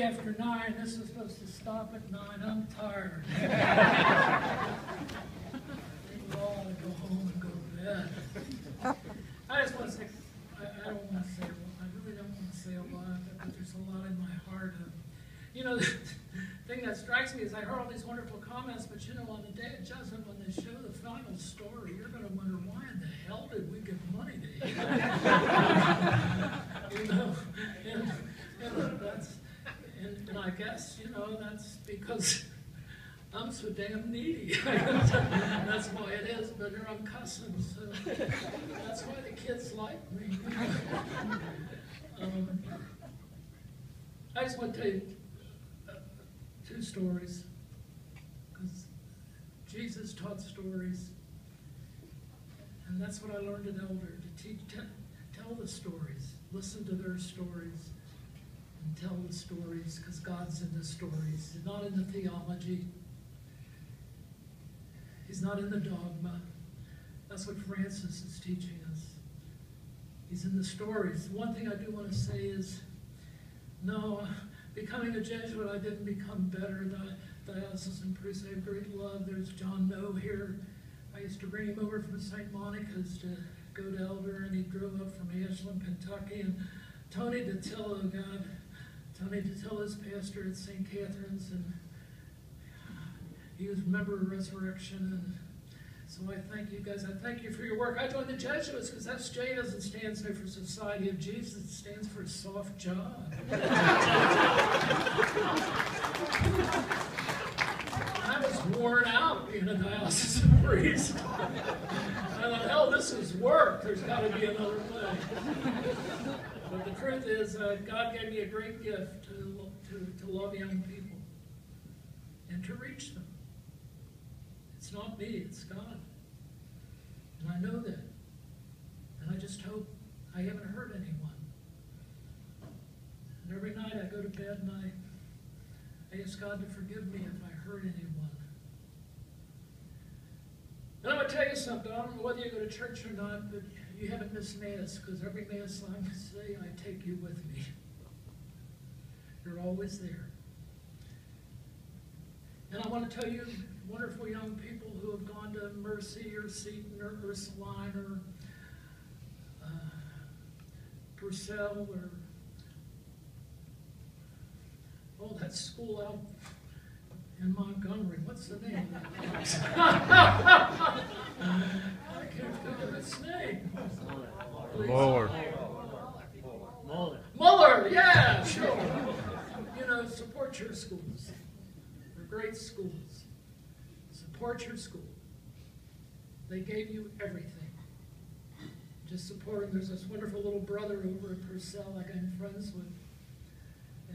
after 9. This is supposed to stop at 9. I'm tired. We'll all go home and go to bed. I just want to say, I don't want to say, I really don't want to say a lot, but there's a lot in my heart. You know, the thing that strikes me is I heard all these wonderful comments, but you know, on the day of judgment, when they show the final story, you're going to wonder, why in the hell did we give money to him? You know, and that's, and I guess, you know, that's because I'm so damn needy. That's why it is, but here I'm cussing, so that's why the kids like me. I just want to tell you 2 stories, because Jesus taught stories, and that's what I learned at Elder, to teach, tell the stories, listen to their stories, and tell the stories, because God's in the stories, not in the theology. He's not in the dogma. That's what Francis is teaching us. He's in the stories. One thing I do want to say is, no, becoming a Jesuit, I didn't become better. Diocesan priest, I have great love. There's John Noe here. I used to bring him over from St. Monica's to go to Elder, and he drove up from Ashland, Kentucky. And Tony Datillo, God, Tony Datillo is pastor at St. Catherine's, and he was a member of Resurrection, and so I thank you guys. I thank you for your work. I joined the Jesuits because SJ doesn't stand for Society of Jesus. It stands for soft job. I was worn out being a diocesan priest. I thought, hell, this is work. There's got to be another way. But the truth is, God gave me a great gift to love young people and to reach them. It's not me, it's God. And I know that. And I just hope I haven't hurt anyone. And every night I go to bed and I ask God to forgive me if I hurt anyone. And I'm going to tell you something. I don't know whether you go to church or not, but you haven't missed Mass, because every Mass I say, I take you with me. You're always there. And I want to tell you, wonderful young people who have gone to Mercy or Seton or Ursuline or Purcell or, oh, that school out in Montgomery. What's the name of that place? I can't think of its name. Muller, yeah, sure. You know, support your schools. They're great schools. Support your school. They gave you everything. Just support them. There's this wonderful little brother over at Purcell like I'm friends with.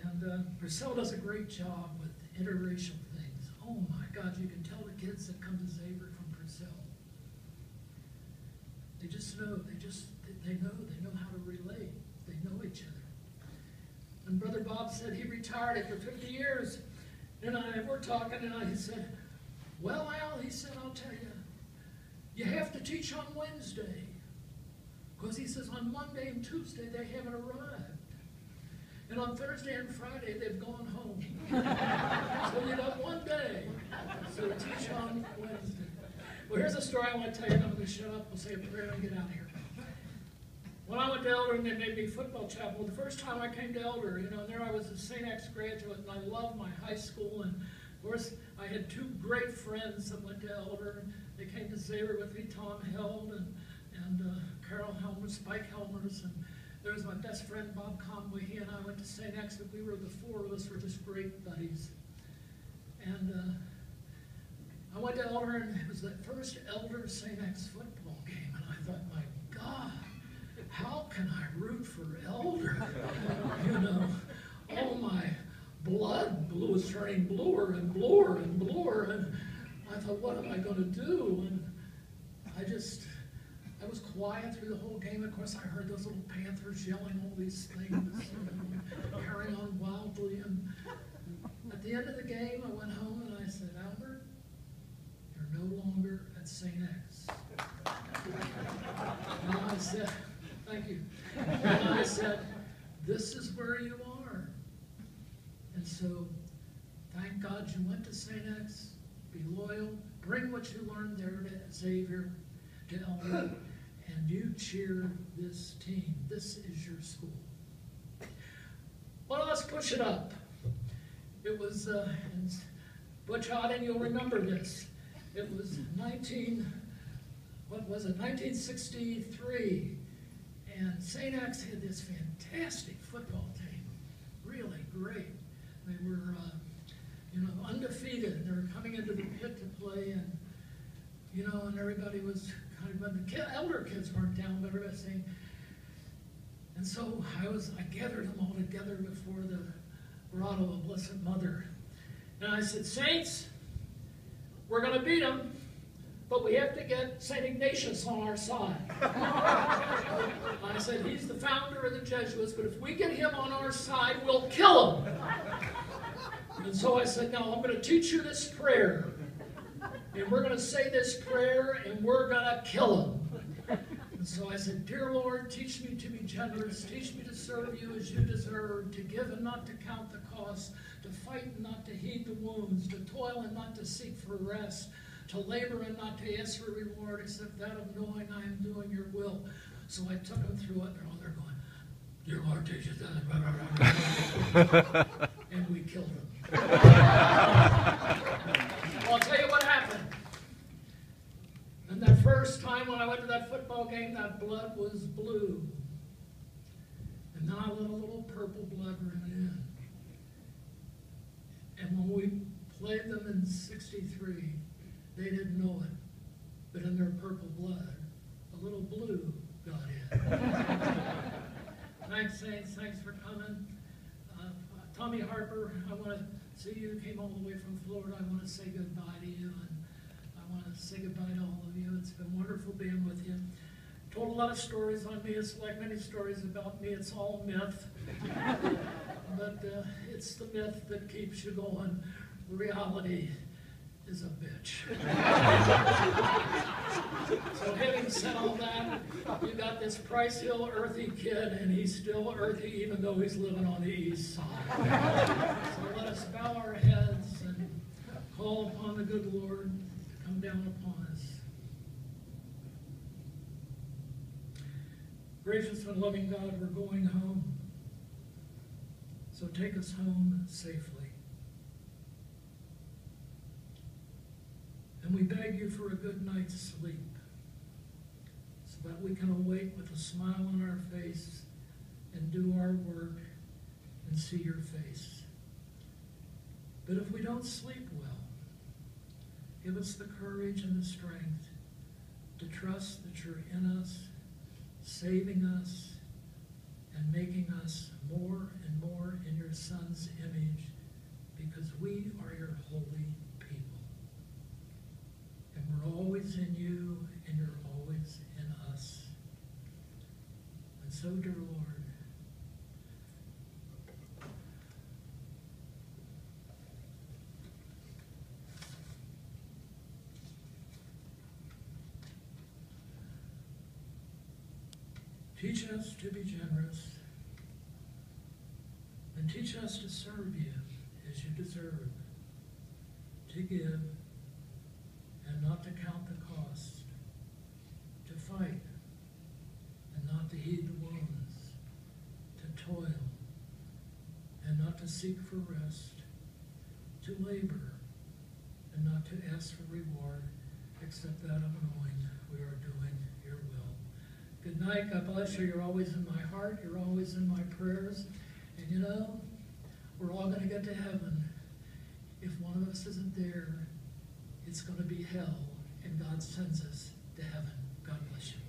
And Purcell does a great job with interracial things. Oh my God, you can tell the kids that come to Xavier from Purcell. They just know, they know how to relate. They know each other. And Brother Bob said he retired after 50 years. And we're talking, and he said, well, Al, he said, I'll tell you, you have to teach on Wednesday. Because he says on Monday and Tuesday they haven't arrived. And on Thursday and Friday they've gone home. So you got one day. So teach on Wednesday. Well, here's a story I want to tell you, and I'm going to shut up, we'll say a prayer and get out of here. When I went to Elder and they made me football chapel, the first time I came to Elder, you know, there I was a St. X graduate, and I loved my high school, and of course, I had 2 great friends that went to Elder. They came to Xavier with me, Tom Held and Carol Helmer, Spike Helmers, and there was my best friend, Bob Conway. He and I went to St. X, and we were, the 4 of us were just great buddies. And I went to Elder, and it was the first Elder St. X football game, and I thought, my God, how can I root for Elder? You know, oh my blood was turning bluer and bluer and bluer, and I thought, what am I going to do? And I was quiet through the whole game. Of course, I heard those little Panthers yelling all these things, carrying on wildly. And at the end of the game, I went home and I said, Albert, you're no longer at St. X. And I said, thank you. And I said, this is where you are. And so, thank God you went to St. X. Be loyal. Bring what you learned there to Xavier, to Elmer, and you cheer this team. This is your school. Well, let's push it up. It was, and Butch Hodden, you'll remember this. It was 1963, and St. X had this fantastic football team, really great. They were, undefeated. They were coming into the pit to play, and and everybody was kind of, the elder kids weren't down, but everybody was saying. And so I gathered them all together before the grotto of Blessed Mother, and I said, Saints, we're going to beat them, but we have to get St. Ignatius on our side. I said, he's the founder of the Jesuits, but if we get him on our side, we'll kill him. And so I said, now I'm going to teach you this prayer. And we're going to say this prayer, and we're going to kill him. And so I said, dear Lord, teach me to be generous. Teach me to serve you as you deserve, to give and not to count the cost, to fight and not to heed the wounds, to toil and not to seek for rest, to labor and not to ask for reward except that of knowing I am doing your will. So I took them through it, and they're going, dear Lord, teach us that. And we killed them. I'll tell you what happened. And that first time when I went to that football game, that blood was blue. And then I let a little purple blood run in. And when we played them in '63, they didn't know it. But in their purple blood, a little blue got in. Thanks, Saints. Thanks for coming. Tommy Harper, I want to see you. Came all the way from Florida. I want to say goodbye to you, and I want to say goodbye to all of you. It's been wonderful being with you. Told a lot of stories on me. It's like many stories about me. It's all myth, but it's the myth that keeps you going. Reality is a bitch. So having said all that, you got this Price Hill earthy kid, and he's still earthy even though he's living on the east side. So let us bow our heads and call upon the good Lord to come down upon us. Gracious and loving God, we're going home. So take us home safely. And we beg you for a good night's sleep, so that we can awake with a smile on our face and do our work and see your face. But if we don't sleep well, give us the courage and the strength to trust that you're in us, saving us, and making us more and more in your Son's image, because we are your holy people. And we're always in you, and you're always in us. And so, dear Lord, teach us to be generous, and teach us to serve you as you deserve, to give and not to count the cost, to fight and not to heed the wounds, to toil and not to seek for rest, to labor and not to ask for reward except that of knowing we are doing your will. Good night. God bless you. You're always in my heart. You're always in my prayers. And you know, we're all going to get to heaven. If one of us isn't there, it's going to be hell, and God sends us to heaven. God bless you.